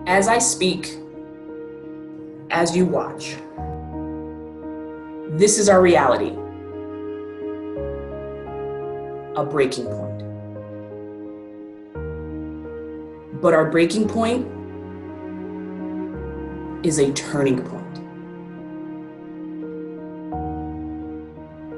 As I speak, as you watch, this is our reality, a breaking point. But our breaking point is a turning point.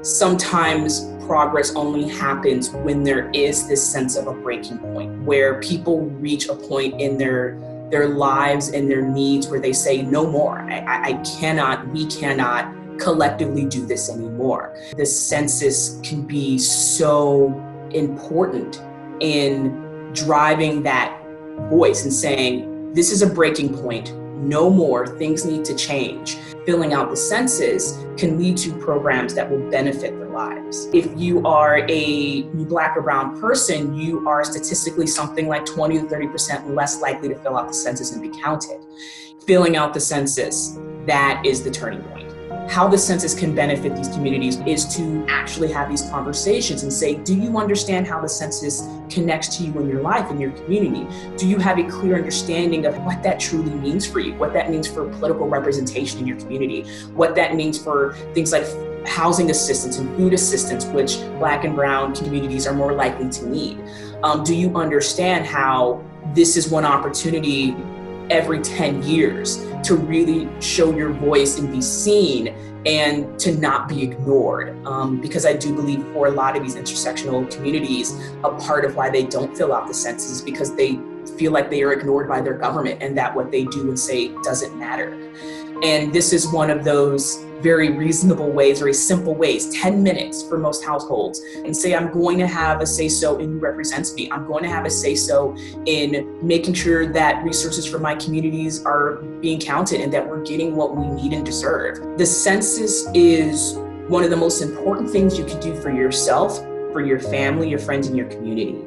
Sometimes progress only happens when there is this sense of a breaking point, where people reach a point in their lives and their needs where they say, no more. We cannot collectively do this anymore. The census can be so important in driving that voice and saying, this is a breaking point, no more, things need to change. Filling out the census can lead to programs that will benefit their lives. If you are a Black or brown person, you are statistically something like 20 to 30% less likely to fill out the census and be counted. Filling out the census, that is the turning point. How the census can benefit these communities is to actually have these conversations and say, do you understand how the census connects to you in your life, in your community? Do you have a clear understanding of what that truly means for you? What that means for political representation in your community? What that means for things like housing assistance and food assistance, which Black and brown communities are more likely to need? Do you understand how this is one opportunity every 10 years to really show your voice and be seen and to not be ignored? Because I do believe for a lot of these intersectional communities, a part of why they don't fill out the census is because they feel like they are ignored by their government and that what they do and say doesn't matter. And this is one of those very reasonable ways, very simple ways, 10 minutes for most households, and say, I'm going to have a say-so in who represents me. I'm going to have a say-so in making sure that resources for my communities are being counted and that we're getting what we need and deserve. The census is one of the most important things you can do for yourself, for your family, your friends, and your community.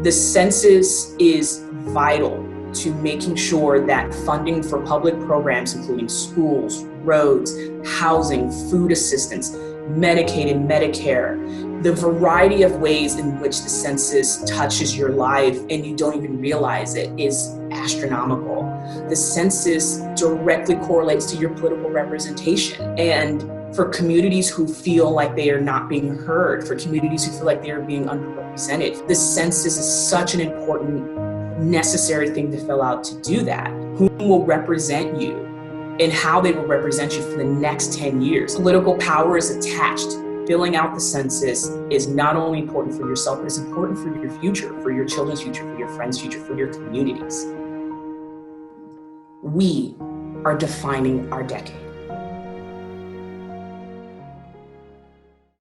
The census is vital to making sure that funding for public programs, including schools, roads, housing, food assistance, Medicaid and Medicare, the variety of ways in which the census touches your life and you don't even realize it is astronomical. The census directly correlates to your political representation. And for communities who feel like they are not being heard, for communities who feel like they are being underrepresented, the census is such an important, necessary thing to fill out to do that. Who will represent you and how they will represent you for the next 10 years. Political power is attached. Filling out the census is not only important for yourself, but it's important for your future, for your children's future, for your friends' future, for your communities. We are defining our decade.